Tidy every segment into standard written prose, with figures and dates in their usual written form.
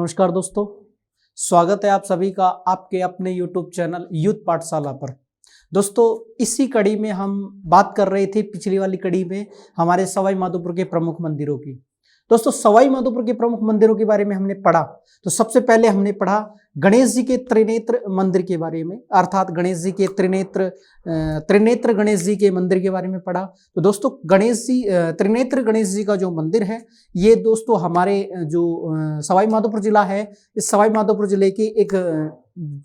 नमस्कार दोस्तों, स्वागत है आप सभी का आपके अपने YouTube चैनल यूथ पाठशाला पर। दोस्तों, इसी कड़ी में हम बात कर रहे थे पिछली वाली कड़ी में हमारे सवाई माधोपुर के प्रमुख मंदिरों की। दोस्तों, सवाई माधोपुर के प्रमुख मंदिरों के बारे में हमने पढ़ा। तो सबसे पहले हमने पढ़ा गणेश जी के त्रिनेत्र मंदिर के बारे में, अर्थात गणेश जी के त्रिनेत्र गणेश जी के मंदिर के बारे में पढ़ा। तो दोस्तों, त्रिनेत्र गणेश जी का जो मंदिर है, ये दोस्तों हमारे जो सवाई माधोपुर जिला है, इस सवाई माधोपुर जिले के एक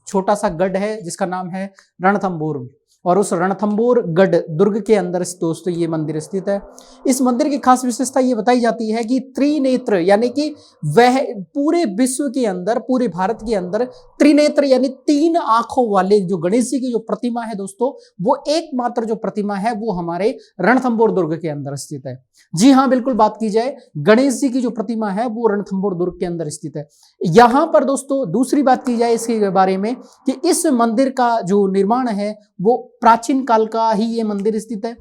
छोटा सा गढ़ है जिसका नाम है रणथंभौर, और उस रणथंभौर गढ़ दुर्ग के अंदर दोस्तों ये मंदिर स्थित है। इस मंदिर की खास विशेषता ये बताई जाती है कि त्रिनेत्र यानी कि वह पूरे विश्व के अंदर, पूरे भारत के अंदर त्रिनेत्र यानी 3 आंखों वाले जो गणेश जी की जो प्रतिमा है दोस्तों, वो एकमात्र जो प्रतिमा है वो हमारे रणथंभौर दुर्ग के अंदर स्थित है। जी हाँ, बिल्कुल बात की जाए, गणेश जी की जो प्रतिमा है वो रणथंभौर दुर्ग के अंदर स्थित है। यहां पर दोस्तों दूसरी बात की जाए इसके बारे में कि इस मंदिर का जो निर्माण है वो प्राचीन काल का ही ये मंदिर स्थित है।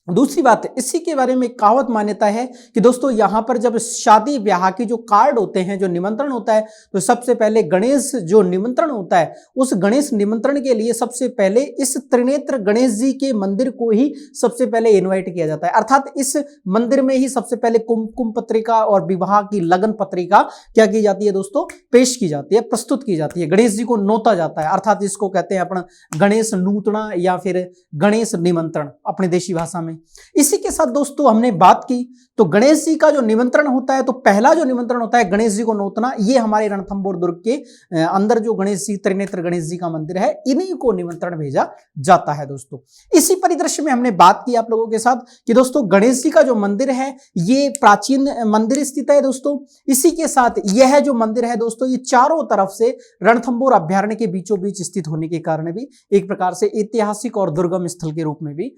दूसरी बात, इसी के बारे में कहावत मान्यता है कि दोस्तों यहाँ पर जब शादी ब्याह के जो कार्ड होते हैं, जो निमंत्रण होता है, तो सबसे पहले गणेश जो निमंत्रण होता है, उस गणेश निमंत्रण के लिए सबसे पहले इस त्रिनेत्र गणेश जी के मंदिर को ही सबसे पहले इनवाइट किया जाता है। अर्थात इस मंदिर में ही सबसे पहले कुमकुम पत्रिका और विवाह की लगन पत्रिका क्या की जाती है दोस्तों, पेश की जाती है, प्रस्तुत की जाती है। गणेश जी को नोता जाता है, अर्थात इसको कहते हैं अपना गणेश नूतना या फिर गणेश निमंत्रण अपनी देशी भाषा में। इसी के साथ दोस्तों हमने बात की तो गणेश जी का जो निमंत्रण होता है, तो पहला जो निमंत्रण होता है गणेश जी को नोतना, ये हमारे रणथंभौर दुर्ग के अंदर जो गणेश जी, त्रिनेत्र गणेश जी का मंदिर है, इन्हीं को निमंत्रण भेजा जाता है। दोस्तों, इसी परिदृश्य में हमने बात की आप लोगों के साथ कि दोस्तों गणेश जी का जो मंदिर है ये प्राचीन मंदिर स्थित है। दोस्तों, इसी के साथ यह जो मंदिर है दोस्तों, ये चारों तरफ से रणथंभौर अभ्यारण्य के बीचों बीच स्थित होने के कारण भी एक प्रकार से ऐतिहासिक और दुर्गम स्थल के रूप में भी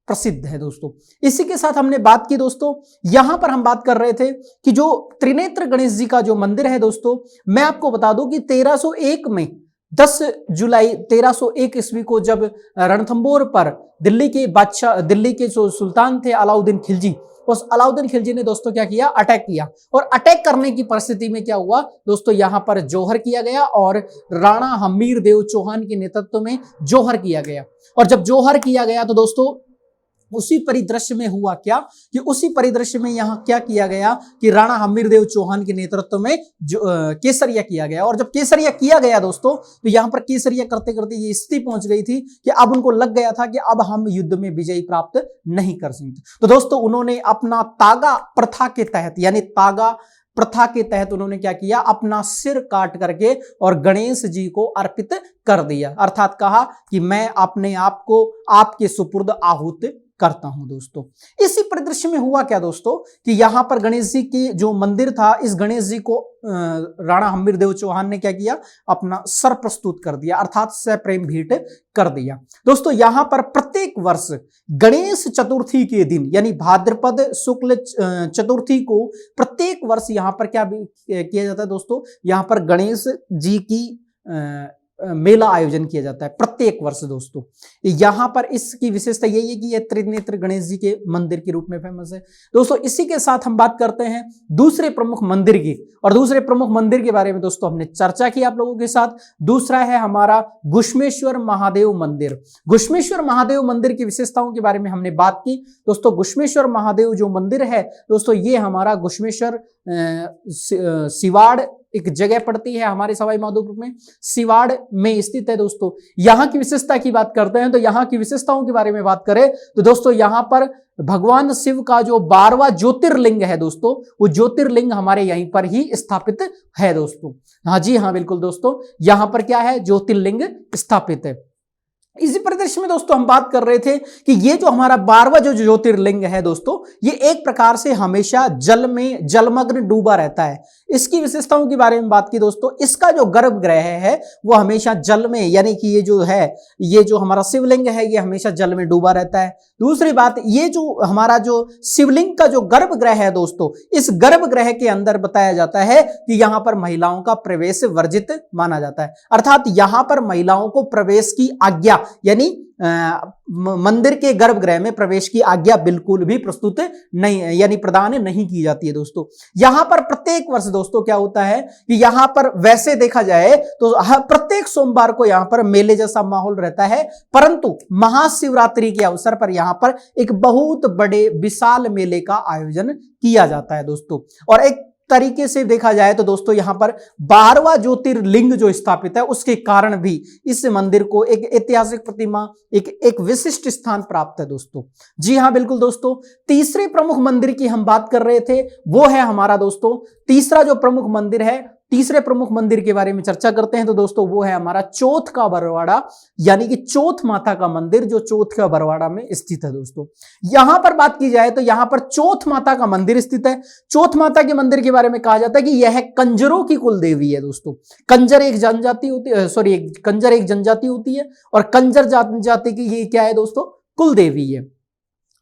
प्रसिद्ध है। दोस्तों, इसी के साथ हमने बात की दोस्तों, यहां पर हम बात कर रहे थे कि जो त्रिनेत्र गणेश जी का जो मंदिर है दोस्तों, मैं आपको बता दूं कि 1301 में 10 जुलाई 1301 ईस्वी को जब रणथंभौर पर दिल्ली के जो सुल्तान थे अलाउद्दीन खिलजी, उस अलाउद्दीन खिलजी ने दोस्तों क्या किया, अटैक किया। और अटैक करने की परिस्थिति में क्या हुआ दोस्तों, यहां पर जौहर किया गया और राणा हमीर देव चौहान के नेतृत्व में जौहर किया गया। और जब जौहर किया गया तो दोस्तों उसी परिदृश्य में हुआ क्या कि उसी परिदृश्य में यहां क्या किया गया कि राणा हमीरदेव चौहान के नेतृत्व में केसरिया किया गया। और जब केसरिया किया गया दोस्तों, तो यहां पर केसरिया करते करते ये स्थिति पहुंच गई थी कि अब उनको लग गया था कि अब हम युद्ध में विजय प्राप्त नहीं कर सकते। तो दोस्तों उन्होंने अपना तागा प्रथा के तहत, यानी तागा प्रथा के तहत उन्होंने क्या किया, अपना सिर काट करके और गणेश जी को अर्पित कर दिया। अर्थात कहा कि मैं अपने आप को आपके सुपुर्द आहूत करता हूं। दोस्तों, इसी परिदृश्य में हुआ क्या दोस्तों कि यहां पर गणेश जी की जो मंदिर था, इस गणेश जी को राणा हमीरदेव चौहान ने क्या किया, अपना सर प्रस्तुत कर दिया, अर्थात सप्रेम भेंट कर दिया। दोस्तों, यहां पर प्रत्येक वर्ष गणेश चतुर्थी के दिन यानी भाद्रपद शुक्ल चतुर्थी को प्रत्येक वर्ष यहां पर क्या किया जाता है दोस्तों, यहां पर गणेश जी की मेला आयोजन किया जाता है प्रत्येक वर्ष। दोस्तों, यहां पर इसकी विशेषता यही है कि यह त्रिनेत्र गणेश जी के मंदिर के रूप में फेमस है। दोस्तों, इसी के साथ हम बात करते हैं दूसरे प्रमुख मंदिर की, और दूसरे प्रमुख मंदिर के बारे में दोस्तों हमने चर्चा की आप लोगों के साथ। दूसरा है हमारा गुश्मेश्वर महादेव मंदिर। गुश्मेश्वर महादेव मंदिर की विशेषताओं के बारे में हमने बात की। दोस्तों, गुश्मेश्वर महादेव जो मंदिर है दोस्तों, ये हमारा गुश्मेश्वर सिवाड़ एक जगह पड़ती है हमारे सवाई माधोपुर में, सिवाड़ में स्थित है। दोस्तों, यहां की विशेषता की बात करते हैं तो यहां की विशेषताओं के बारे में बात करें तो दोस्तों यहां पर भगवान शिव का जो 12वां ज्योतिर्लिंग है दोस्तों, वो ज्योतिर्लिंग हमारे यहीं पर ही स्थापित है। दोस्तों, हाँ जी हाँ बिल्कुल दोस्तों, यहां पर क्या है, ज्योतिर्लिंग स्थापित है। इसी परिदृश्य में दोस्तों हम बात कर रहे थे कि ये जो हमारा 12वां जो ज्योतिर्लिंग है दोस्तों, ये एक प्रकार से हमेशा जल में जलमग्न डूबा रहता है। इसकी विशेषताओं के बारे में बात की दोस्तों, इसका जो गर्भगृह है वो हमेशा जल में, यानी कि ये जो है, ये जो हमारा शिवलिंग है ये हमेशा जल में डूबा रहता है। दूसरी बात, ये जो हमारा जो शिवलिंग का जो गर्भगृह है दोस्तों, इस गर्भगृह के अंदर बताया जाता है कि यहां पर महिलाओं का प्रवेश वर्जित माना जाता है। अर्थात यहां पर महिलाओं को प्रवेश की आज्ञा, यानी मंदिर के गर्भगृह में प्रवेश की आज्ञा बिल्कुल भी प्रस्तुत नहीं है, यानी प्रदान नहीं की जाती है दोस्तों। यहां पर प्रत्येक वर्ष दोस्तों क्या होता है कि यहां पर वैसे देखा जाए तो प्रत्येक सोमवार को यहां पर मेले जैसा माहौल रहता है, परंतु महाशिवरात्रि के अवसर पर यहां पर एक बहुत बड़े विशाल मेले का आयोजन किया जाता है दोस्तों। और एक तरीके से देखा जाए तो दोस्तों यहां पर 12वां ज्योतिर्लिंग जो स्थापित है उसके कारण भी इस मंदिर को एक ऐतिहासिक प्रतिमा, एक विशिष्ट स्थान प्राप्त है दोस्तों। जी हां बिल्कुल दोस्तों, तीसरे प्रमुख मंदिर की हम बात कर रहे थे, वो है हमारा दोस्तों तीसरा जो प्रमुख मंदिर है, तीसरे प्रमुख मंदिर के बारे में चर्चा करते हैं तो दोस्तों वो है हमारा चौथ का बरवाड़ा, यानी कि चौथ माता का मंदिर जो चौथ का बरवाड़ा में स्थित है दोस्तों। यहां पर बात की जाए तो यहां पर चौथ माता का मंदिर स्थित है। चौथ माता के मंदिर के बारे में कहा जाता है कि यह कंजरों की कुल देवी है दोस्तों। कंजर एक जनजाति होती है, कंजर एक जनजाति होती है और कंजर जनजाति की ये क्या है दोस्तों, कुल देवी है।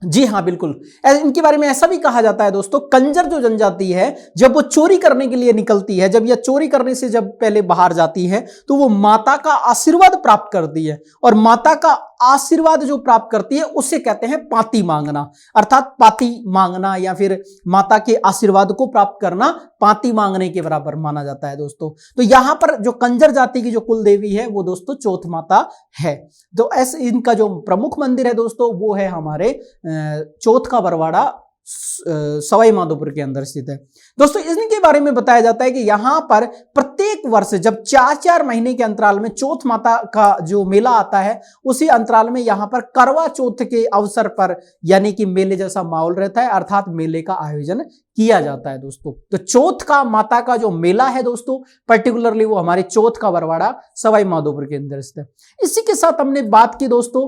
जी हां बिल्कुल, इनके बारे में ऐसा भी कहा जाता है दोस्तों, कंजर जो जनजाति है जब वो चोरी करने के लिए निकलती है, जब यह चोरी करने से जब पहले बाहर जाती है तो वो माता का आशीर्वाद प्राप्त करती है, और माता का आशीर्वाद जो प्राप्त करती है उसे कहते हैं पाती मांगना, अर्थात पाती मांगना या फिर माता के आशीर्वाद को प्राप्त करना पाती मांगने के बराबर माना जाता है दोस्तों। तो यहां पर जो कंजर जाति की जो कुल देवी है वो दोस्तों चौथ माता है। तो ऐसे इनका जो प्रमुख मंदिर है दोस्तों वो है हमारे चौथ का बरवाड़ा सवाई माधोपुर के अंदर स्थित है दोस्तों। इनके बारे में बताया जाता है कि यहां पर प्रत्येक वर्ष जब 4-4 महीने के अंतराल में चौथ माता का जो मेला आता है, उसी अंतराल में यहां पर करवा चौथ के अवसर पर यानी कि मेले जैसा माहौल रहता है, अर्थात मेले का आयोजन किया जाता है दोस्तों। तो चौथ का माता का जो मेला है दोस्तों, पर्टिकुलरली वो हमारे चौथ का बरवाड़ा सवाई माधोपुर के अंदर स्थित है। इसी के साथ हमने बात की दोस्तों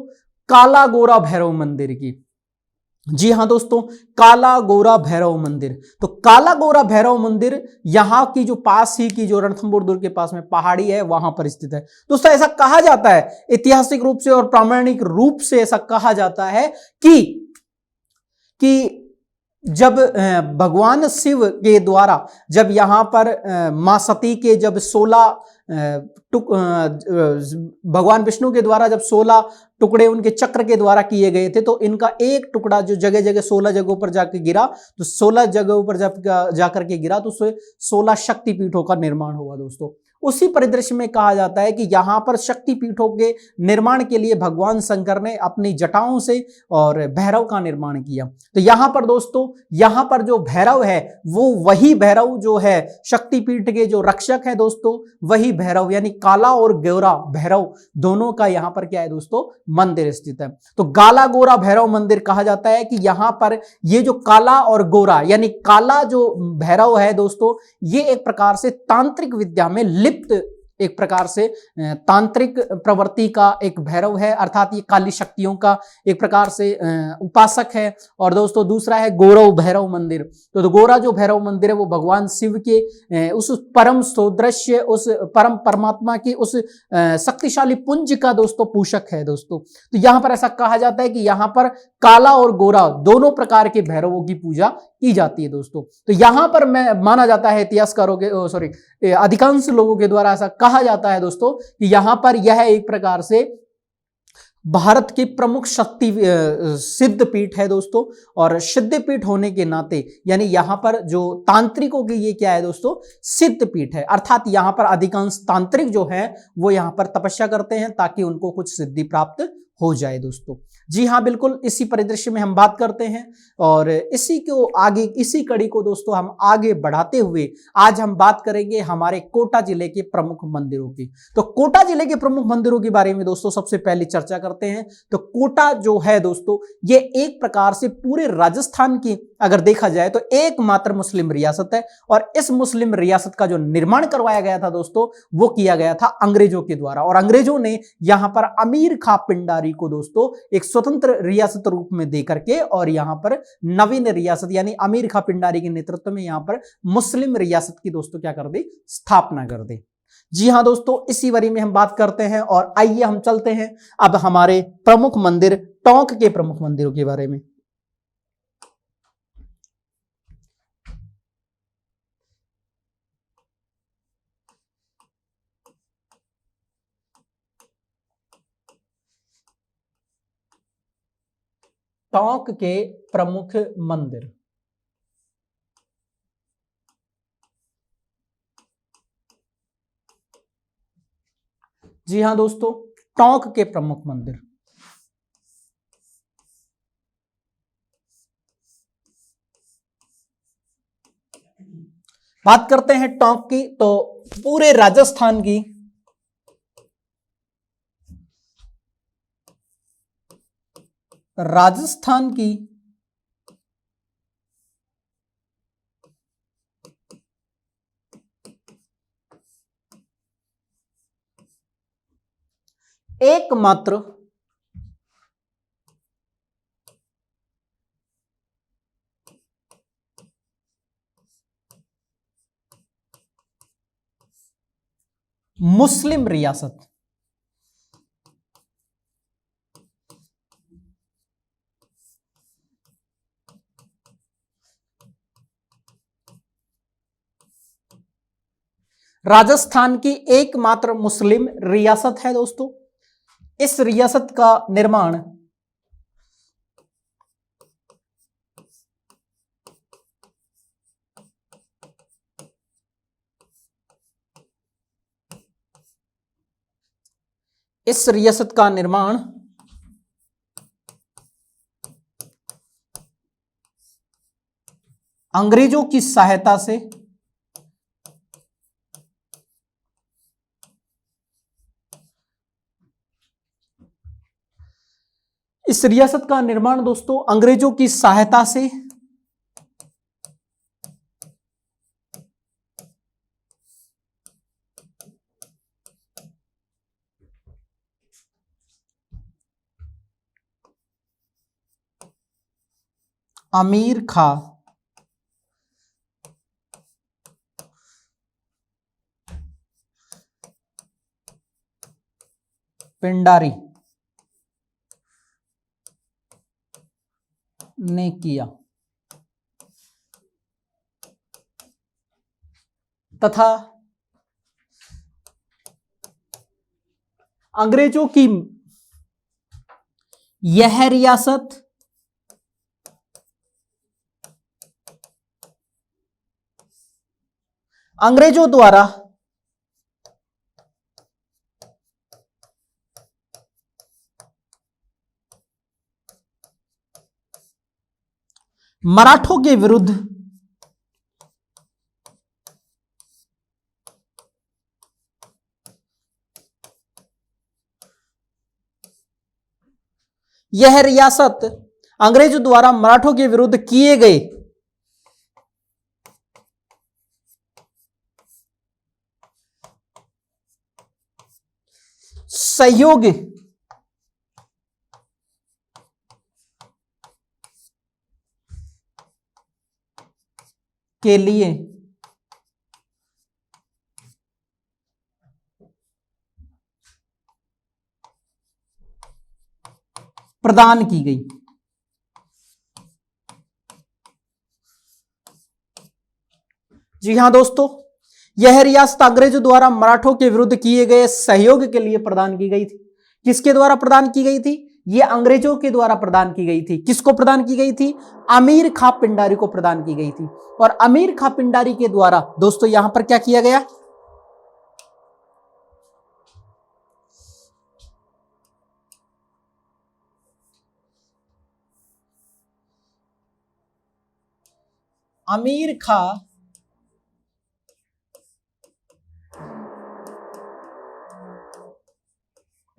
काला गोरा भैरव मंदिर की। जी हां दोस्तों, काला गोरा भैरव मंदिर। तो काला गोरा भैरव मंदिर यहां की जो पास ही की जो रणथंभौर दुर्ग के पास में पहाड़ी है वहां पर स्थित है दोस्तों। ऐसा कहा जाता है ऐतिहासिक रूप से और प्रामाणिक रूप से ऐसा कहा जाता है कि जब भगवान शिव के द्वारा जब यहां पर मां सती के जब 16 भगवान विष्णु के द्वारा जब 16 टुकड़े उनके चक्र के द्वारा किए गए थे, तो इनका एक टुकड़ा जो जगह जगह 16 जगहों पर जाकर गिरा, तो 16 जगहों पर जब जाकर के गिरा तो 16 शक्तिपीठों का निर्माण हुआ दोस्तों। उसी परिदृश्य में कहा जाता है कि यहां पर शक्तिपीठों के निर्माण के लिए भगवान शंकर ने अपनी जटाओं से और भैरव का निर्माण किया। तो यहां पर दोस्तों, यहां पर जो भैरव है वो वही भैरव जो है शक्तिपीठ के जो रक्षक है दोस्तों, वही भैरव यानी काला और गोरा भैरव दोनों का यहां पर क्या है दोस्तों, मंदिर स्थित है। तो काला गोरा भैरव मंदिर कहा जाता है कि यहां पर ये जो काला और गोरा यानी काला जो भैरव है दोस्तों, ये एक प्रकार से तांत्रिक विद्या में लिप्त एक प्रकार से तांत्रिक प्रवृत्ति का एक भैरव है, अर्थात ये काली शक्तियों का एक प्रकार से उपासक है। और दोस्तों दूसरा है गौरव भैरव मंदिर। तो गोरा जो भैरव मंदिर है वो भगवान शिव के उस परम सौदृश्य, उस परम परमात्मा की उस शक्तिशाली पुंज का दोस्तों पोषक है दोस्तों। तो यहां पर ऐसा कहा जाता है कि यहां पर काला और गोरा दोनों प्रकार के भैरवों की पूजा की जाती है दोस्तों। तो यहां पर माना जाता है इतिहासकारों के अधिकांश लोगों के द्वारा ऐसा कहा जाता है दोस्तों कि यहां पर यह एक प्रकार से भारत की प्रमुख शक्ति सिद्ध पीठ है दोस्तों। और सिद्ध पीठ होने के नाते यानी यहां पर जो तांत्रिकों की ये क्या है दोस्तों, सिद्ध पीठ है, अर्थात यहां पर अधिकांश तांत्रिक जो है वो यहां पर तपस्या करते हैं ताकि उनको कुछ सिद्धि प्राप्त हो जाए दोस्तों। जी हाँ बिल्कुल, इसी परिदृश्य में हम बात करते हैं और इसी को आगे, इसी कड़ी को दोस्तों हम आगे बढ़ाते हुए आज हम बात करेंगे हमारे कोटा जिले के प्रमुख मंदिरों की। तो कोटा जिले के प्रमुख मंदिरों के बारे में दोस्तों सबसे पहले चर्चा करते हैं। तो कोटा जो है दोस्तों, ये एक प्रकार से पूरे राजस्थान की अगर देखा जाए तो एकमात्र मुस्लिम रियासत है, और इस मुस्लिम रियासत का जो निर्माण करवाया गया था दोस्तों, वो किया गया था अंग्रेजों के द्वारा। और अंग्रेजों ने यहां पर अमीर खां पिंडारी को दोस्तों एक स्वतंत्र रियासत रूप में देकर के और यहां पर नवीन रियासत यानी अमीर खां पिंडारी के नेतृत्व में यहां पर मुस्लिम रियासत की दोस्तों क्या कर दी, स्थापना कर दी। जी हां दोस्तों, इसी बारे में हम बात करते हैं और आइए हम चलते हैं अब हमारे प्रमुख मंदिर टोंक के प्रमुख मंदिरों के बारे में। टोंक के प्रमुख मंदिर। जी हां दोस्तों, टोंक के प्रमुख मंदिर। बात करते हैं टोंक की, तो पूरे राजस्थान की एकमात्र मुस्लिम रियासत। राजस्थान की एकमात्र मुस्लिम रियासत है दोस्तों। इस रियासत का निर्माण अंग्रेजों की सहायता से इस रियासत का निर्माण दोस्तों अंग्रेजों की सहायता से अमीर खां पिंडारी ने किया तथा अंग्रेजों की यह रियासत अंग्रेजों द्वारा मराठों के विरुद्ध यह रियासत अंग्रेजों द्वारा मराठों के विरुद्ध किए गए सहयोग के लिए प्रदान की गई। जी हां दोस्तों, यह रियासत अंग्रेजों द्वारा मराठों के विरुद्ध किए गए सहयोग के लिए प्रदान की गई थी। किसके द्वारा प्रदान की गई थी? यह अंग्रेजों के द्वारा प्रदान की गई थी। किसको प्रदान की गई थी? अमीर खां पिंडारी को प्रदान की गई थी। और अमीर खां पिंडारी के द्वारा दोस्तों यहां पर क्या किया गया? अमीर खां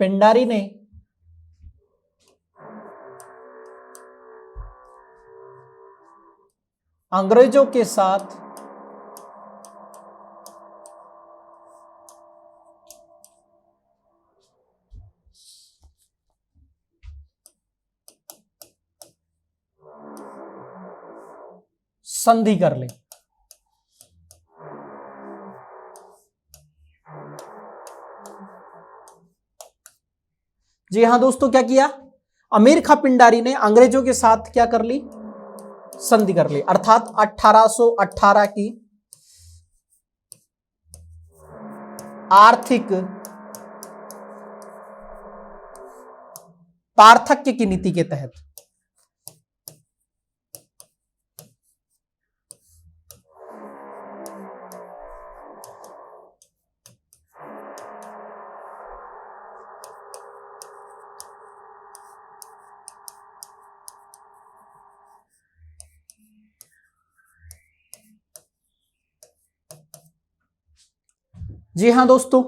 पिंडारी ने अंग्रेजों के साथ संधि कर ली। जी हां दोस्तों, क्या किया? अमीर खां पिंडारी ने अंग्रेजों के साथ क्या कर ली? संधि कर ली। अर्थात 1818 की आर्थिक पार्थक्य की नीति के तहत जी हाँ दोस्तों,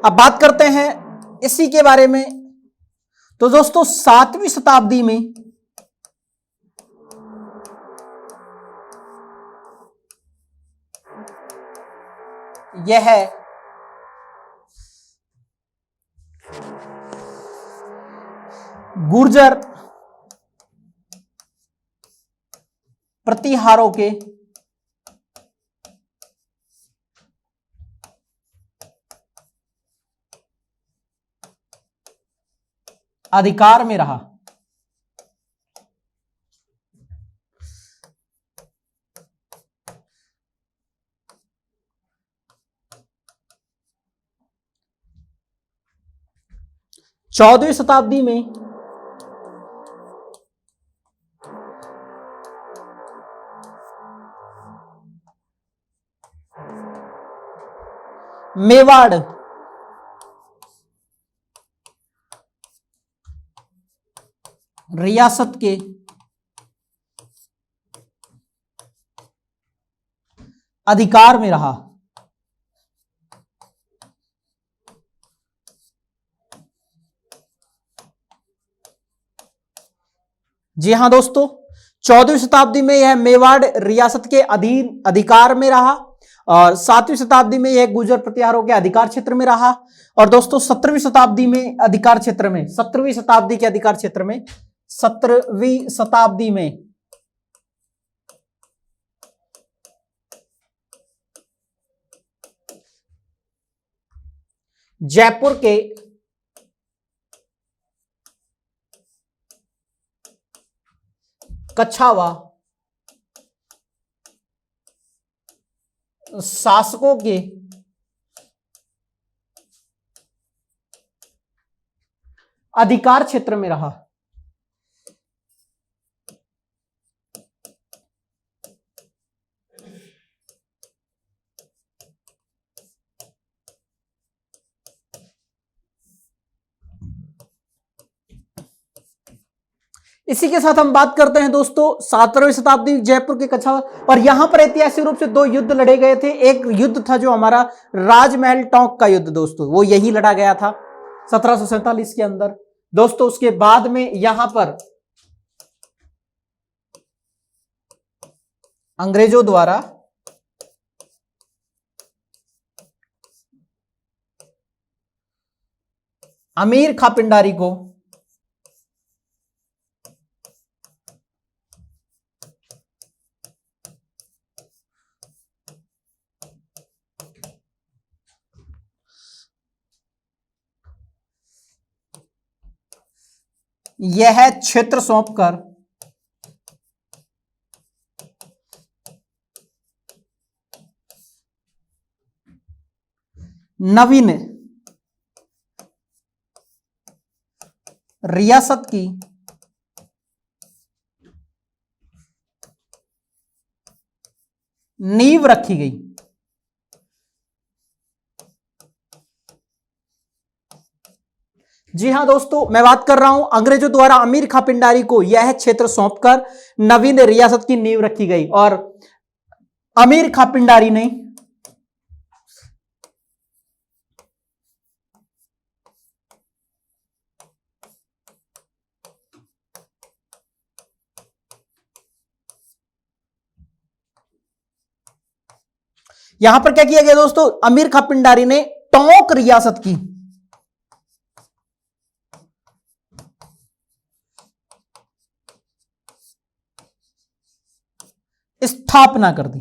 अब बात करते हैं इसी के बारे में। तो दोस्तों 7वीं शताब्दी में यह गुर्जर प्रतिहारों के अधिकार में रहा। चौदहवीं शताब्दी में मेवाड़ रियासत के अधिकार में रहा। जी हां दोस्तों, 14वीं शताब्दी में यह मेवाड़ रियासत के अधीन अधिकार में रहा और 7वीं शताब्दी में यह गुर्जर प्रतिहारों के अधिकार क्षेत्र में रहा। और दोस्तों 17वीं शताब्दी में अधिकार क्षेत्र में 17वीं शताब्दी के अधिकार क्षेत्र में 17वीं शताब्दी में जयपुर के कछावा शासकों के अधिकार क्षेत्र में रहा। इसी के साथ हम बात करते हैं दोस्तों 17वीं शताब्दी जयपुर के कछावा, और यहां पर ऐतिहासिक रूप से 2 युद्ध लड़े गए थे। एक युद्ध था जो हमारा राजमहल टोंक का युद्ध दोस्तों, वो यही लड़ा गया था 1747 के अंदर दोस्तों। उसके बाद में यहां पर अंग्रेजों द्वारा अमीर खां पिंडारी को यह क्षेत्र सौंपकर नवीन रियासत की नींव रखी गई। जी हां दोस्तों, मैं बात कर रहा हूं अंग्रेजों द्वारा अमीर खां पिंडारी को यह क्षेत्र सौंपकर नवीन रियासत की नींव रखी गई। और अमीर खां पिंडारी ने यहां पर क्या किया गया दोस्तों, अमीर खां पिंडारी ने टोंक रियासत की स्थापना कर दी।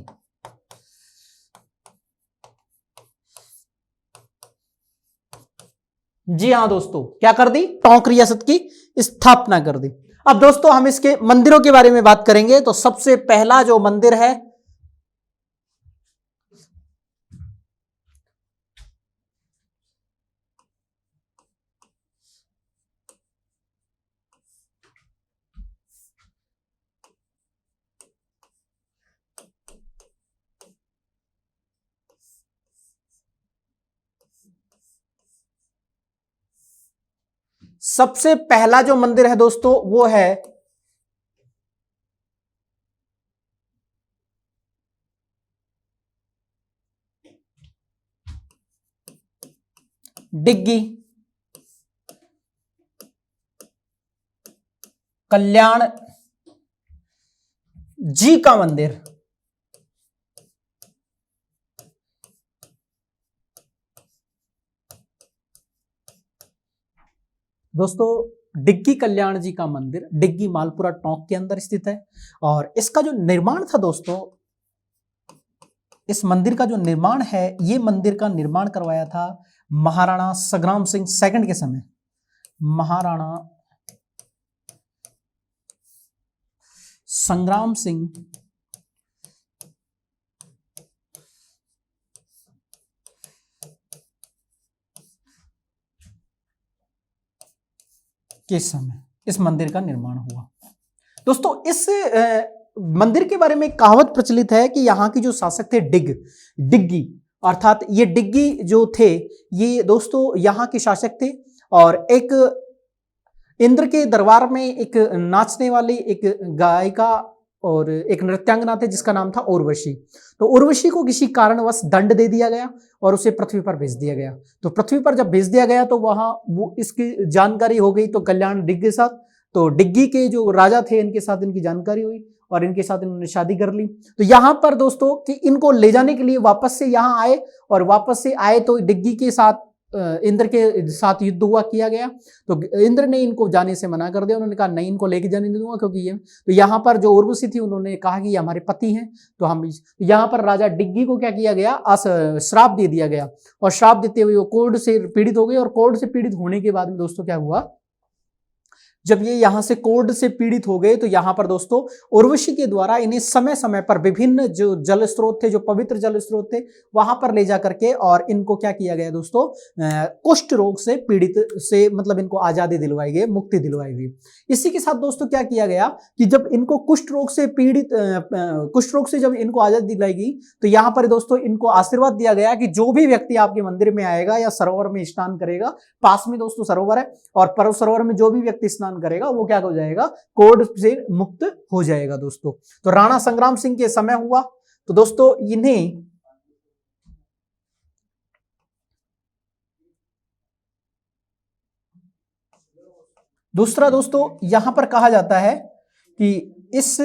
जी हां दोस्तों, क्या कर दी, टोंक रियासत की स्थापना कर दी। अब दोस्तों हम इसके मंदिरों के बारे में बात करेंगे। तो सबसे पहला जो मंदिर है सबसे पहला जो मंदिर है दोस्तों वो है डिग्गी कल्याण जी का मंदिर। दोस्तों डिग्गी कल्याण जी का मंदिर डिग्गी मालपुरा टोंक के अंदर स्थित है और इसका जो निर्माण था दोस्तों, इस मंदिर का जो निर्माण है, ये मंदिर का निर्माण करवाया था महाराणा संग्राम सिंह सेकंड के समय। महाराणा संग्राम सिंह के समय इस मंदिर का निर्माण हुआ। दोस्तों इस मंदिर के बारे में एक कहावत प्रचलित है कि यहाँ के जो शासक थे डिग्गी, अर्थात ये डिग्गी जो थे ये दोस्तों यहाँ के शासक थे और एक इंद्र के दरबार में एक नाचने वाली एक गायिका और एक नृत्यांगना थे जिसका नाम था उर्वशी। तो उर्वशी को किसी कारणवश दंड दे दिया गया और उसे पृथ्वी पर भेज दिया गया। तो पृथ्वी पर जब भेज दिया गया तो वहां वो इसकी जानकारी हो गई तो कल्याण डिग्गी के साथ, तो डिग्गी के जो राजा थे इनके साथ इनकी जानकारी हुई और इनके साथ इन्होंने शादी कर ली। तो यहाँ पर दोस्तों कि इनको ले जाने के लिए वापस से यहाँ आए और वापस से आए तो डिग्गी के साथ इंद्र के साथ युद्ध हुआ किया गया। तो इंद्र ने इनको जाने से मना कर दिया, उन्होंने कहा नहीं इनको लेके जाने नहीं दूंगा क्योंकि ये, तो यहाँ पर जो उर्वशी थी उन्होंने कहा कि ये हमारे पति हैं तो हम, यहाँ पर राजा डिग्गी को क्या किया गया, श्राप दे दिया गया और श्राप देते हुए वो कोढ़ से पीड़ित हो गए और कोढ़ से पीड़ित होने के बाद में दोस्तों क्या हुआ, जब ये यहां से कोढ़ से पीड़ित हो गए तो यहां पर दोस्तों उर्वशी के द्वारा इन्हें समय समय पर विभिन्न जो जल स्रोत थे, जो पवित्र जल स्रोत थे, वहां पर ले जा करके और इनको क्या किया गया दोस्तों, कुष्ठ रोग से पीड़ित से मतलब इनको आजादी दिलवाई गई, मुक्ति दिलवाई गई। इसी के साथ दोस्तों क्या किया गया कि जब इनको कुष्ठ रोग से पीड़ित, कुष्ठ रोग से जब इनको आजादी दिलाई गई तो यहां पर दोस्तों इनको आशीर्वाद दिया गया कि जो भी व्यक्ति आपके मंदिर में आएगा या सरोवर में स्नान करेगा, पास में दोस्तों सरोवर है और पर सरोवर में जो भी व्यक्ति स्नान करेगा वो क्या हो जाएगा, कोढ़ से मुक्त हो जाएगा दोस्तों। तो राणा संग्राम सिंह के समय हुआ। तो दोस्तों इन्हें दूसरा दोस्तों यहां पर कहा जाता है कि इस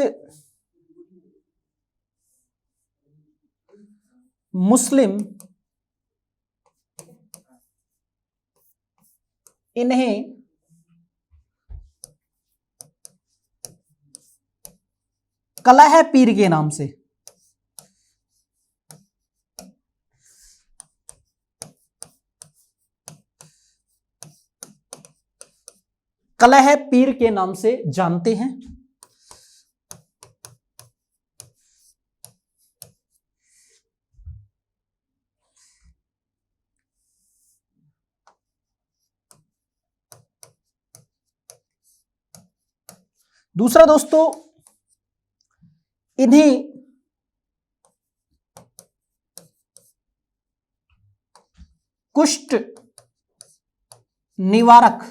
मुस्लिम इन्हें कलह पीर के नाम से, कलह पीर के नाम से जानते हैं। दूसरा दोस्तों इन्हें कुष्ठ निवारक,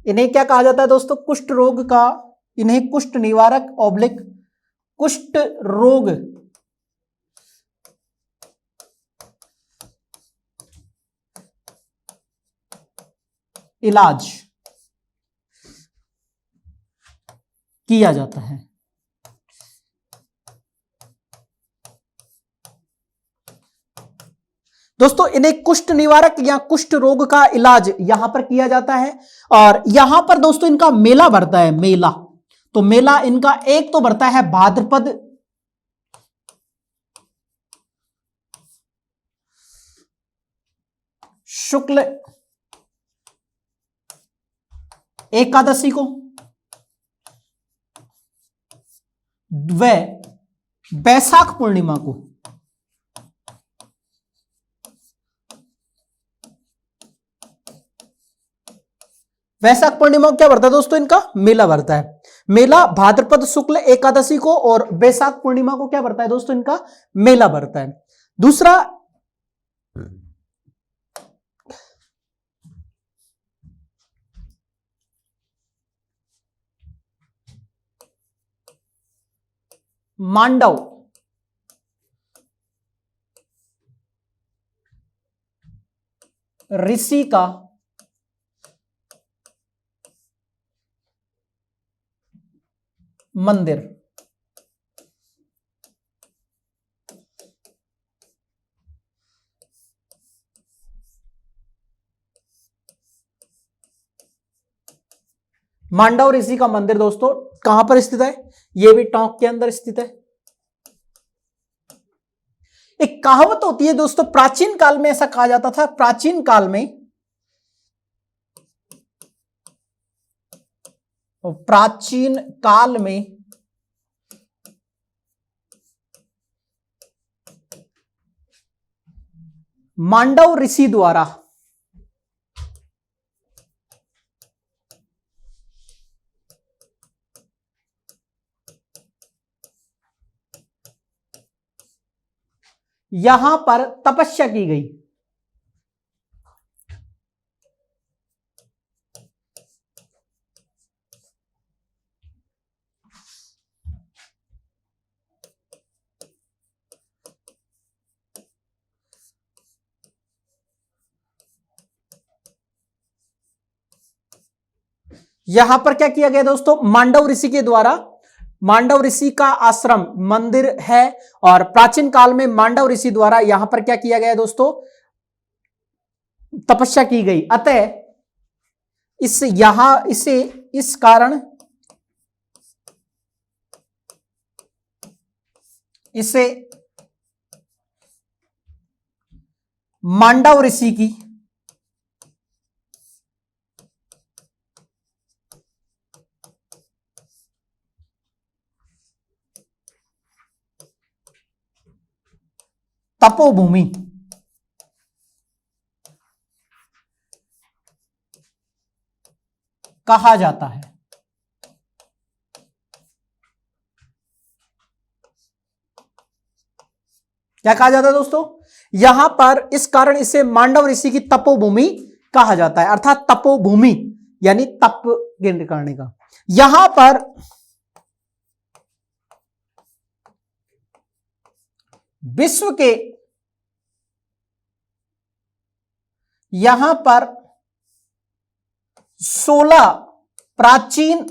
इन्हें क्या कहा जाता है दोस्तों, कुष्ठ रोग का, इन्हें कुष्ठ निवारक ऑब्लिक कुष्ठ रोग इलाज किया जाता है। दोस्तों इन्हें कुष्ठ निवारक या कुष्ठ रोग का इलाज यहां पर किया जाता है और यहां पर दोस्तों इनका मेला भरता है, मेला। तो मेला इनका एक तो भरता है भाद्रपद शुक्ल एकादशी को व बैसाख पूर्णिमा को। वैशाख पूर्णिमा को क्या भरता है दोस्तों, इनका मेला भरता है। मेला भाद्रपद शुक्ल एकादशी को और वैशाख पूर्णिमा को क्या भरता है दोस्तों, इनका मेला भरता है। दूसरा मांडव ऋषि का मंदिर। मांडव ऋषि का मंदिर दोस्तों कहां पर स्थित है? यह भी टोंक के अंदर स्थित है। एक कहावत होती है दोस्तों, प्राचीन काल में ऐसा कहा जाता था, प्राचीन काल में, प्राचीन काल में मांडव ऋषि द्वारा यहां पर तपस्या की गई। यहां पर क्या किया गया दोस्तों? मांडव ऋषि के द्वारा, मांडव ऋषि का आश्रम मंदिर है और प्राचीन काल में मांडव ऋषि द्वारा यहां पर क्या किया गया दोस्तों? तपस्या की गई। अतः इस कारण इसे मांडव ऋषि की तपोभूमि कहा जाता है। क्या कहा जाता है दोस्तों? यहां पर इस कारण इसे मांडव ऋषि की तपोभूमि कहा जाता है, अर्थात तपोभूमि यानी तप केंद्र करने का। यहां पर विश्व के, यहां पर 16 प्राचीन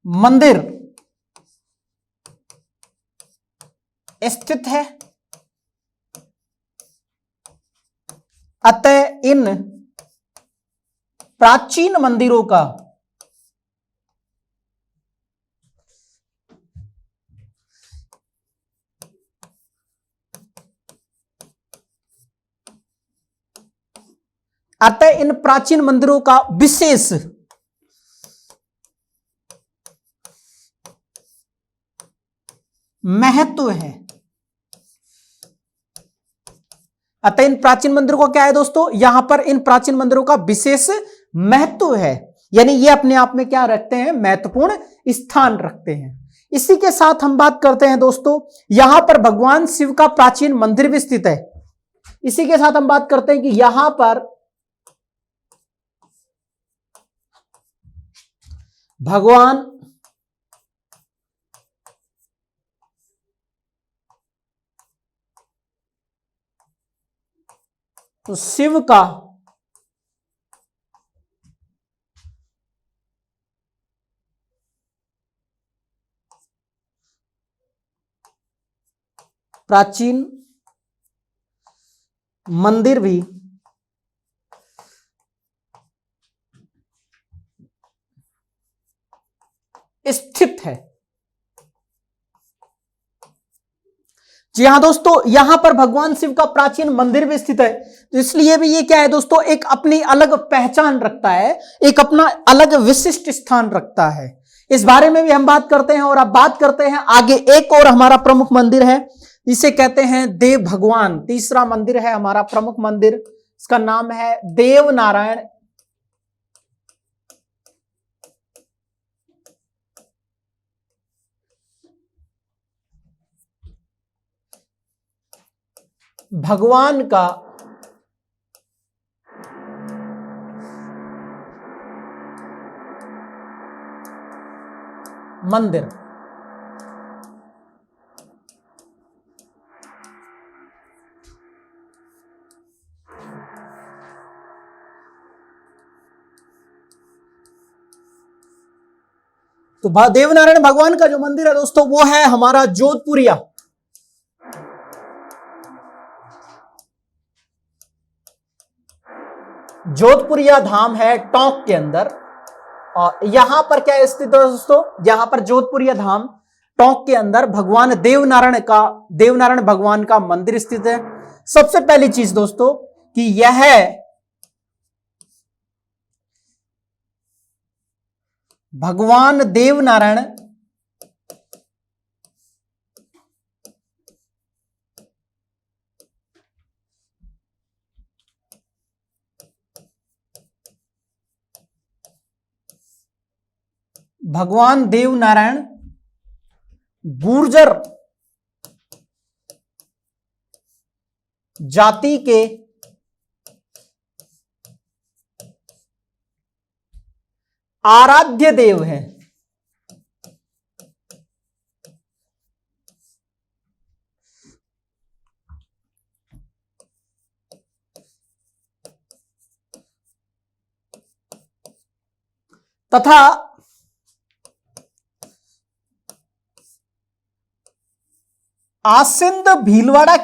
मंदिर स्थित है। अतः इन प्राचीन मंदिरों का विशेष महत्व है। अतः इन प्राचीन मंदिरों का क्या है दोस्तों? यहां पर इन प्राचीन मंदिरों का विशेष महत्व है, यानी ये अपने आप में क्या रखते हैं? महत्वपूर्ण स्थान रखते हैं। इसी के साथ हम बात करते हैं दोस्तों, यहां पर भगवान शिव का प्राचीन मंदिर भी स्थित है। इसी के साथ हम बात करते हैं कि यहां पर भगवान शिव का प्राचीन मंदिर भी स्थित है। जी हां दोस्तों, यहां पर भगवान शिव का प्राचीन मंदिर भी स्थित है, तो इसलिए भी ये क्या है दोस्तों? एक अपनी अलग पहचान रखता है, एक अपना अलग विशिष्ट स्थान रखता है। इस बारे में भी हम बात करते हैं। और अब बात करते हैं आगे, एक और हमारा प्रमुख मंदिर है, इसे कहते हैं देव भगवान। तीसरा मंदिर है हमारा प्रमुख मंदिर, इसका नाम है देव नारायण भगवान का मंदिर। तो देवनारायण भगवान का जो मंदिर है दोस्तों वो है हमारा जोधपुरिया। जोधपुरिया धाम है टोंक के अंदर। और यहां पर क्या स्थित है दोस्तों, यहां पर जोधपुरिया धाम टोंक के अंदर भगवान देवनारायण भगवान का मंदिर स्थित है। सबसे पहली चीज दोस्तों कि यह भगवान देवनारायण गुर्जर जाति के आराध्य देव हैं। तथा आसिंद भीलवाड़ा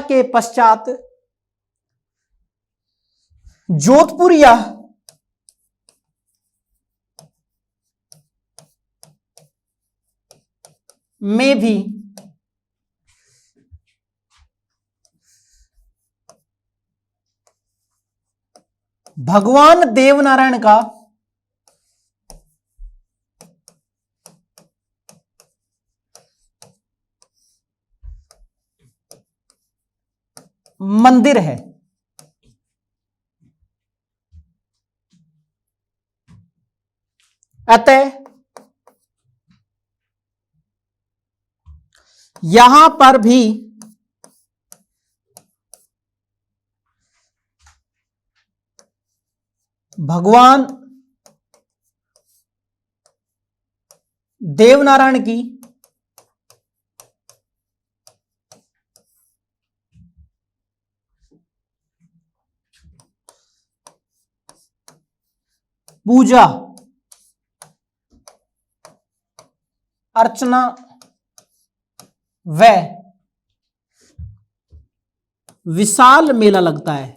के पश्चात जोधपुरिया में भी भगवान देवनारायण का मंदिर है। अतः यहां पर भी भगवान देवनारायण की पूजा अर्चना व विशाल मेला लगता है।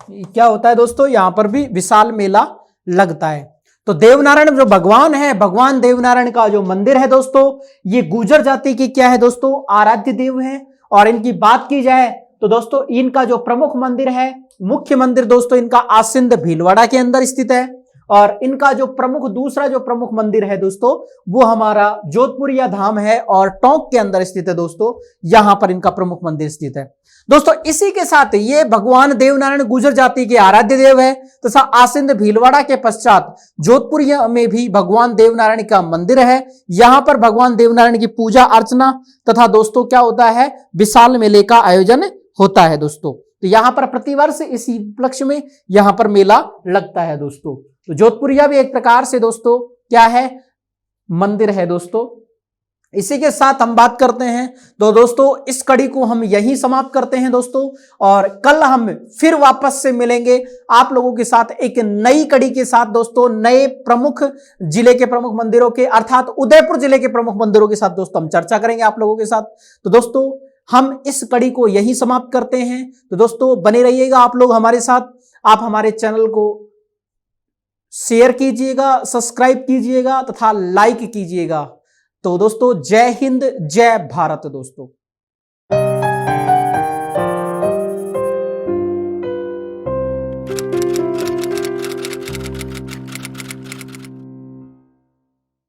क्या होता है दोस्तों, यहां पर भी विशाल मेला लगता है। तो देवनारायण जो भगवान है, भगवान देवनारायण का जो मंदिर है दोस्तों, ये गुर्जर जाति की क्या है दोस्तों, आराध्य देव है। और इनकी बात की जाए तो दोस्तों इनका जो प्रमुख मंदिर है, मुख्य मंदिर दोस्तों इनका आसिंद भीलवाड़ा के अंदर स्थित है। और इनका जो दूसरा जो प्रमुख मंदिर है दोस्तों वो हमारा जोधपुरिया धाम है और टोंक के अंदर स्थित है दोस्तों, यहां पर इनका प्रमुख मंदिर स्थित है। दोस्तों इसी के साथ ये भगवान देवनारायण गुर्जर जाति के आराध्य देव है तथा आसिंद भीलवाड़ा के पश्चात जोधपुरिया में भी भगवान देवनारायण का मंदिर है। यहां पर भगवान देवनारायण की पूजा अर्चना तथा दोस्तों क्या होता है, विशाल मेले का आयोजन होता है दोस्तों। तो यहां पर प्रतिवर्ष इसी उपलक्ष्य में यहां पर मेला लगता है दोस्तों। तो जोधपुरिया भी एक प्रकार से दोस्तों क्या है, मंदिर है दोस्तों। इसी के साथ हम बात करते हैं तो दोस्तों इस कड़ी को हम यहीं समाप्त करते हैं दोस्तों, और कल हम फिर वापस से मिलेंगे आप लोगों के साथ एक नई कड़ी के साथ दोस्तों, नए प्रमुख जिले के प्रमुख मंदिरों के अर्थात उदयपुर जिले के प्रमुख मंदिरों के साथ दोस्तों हम चर्चा करेंगे आप लोगों के साथ। तो दोस्तों हम इस कड़ी को यहीं समाप्त करते हैं। तो दोस्तों बने रहिएगा आप लोग हमारे साथ, आप हमारे चैनल को शेयर कीजिएगा, सब्सक्राइब कीजिएगा तथा लाइक कीजिएगा। तो दोस्तों जय हिंद जय भारत दोस्तों।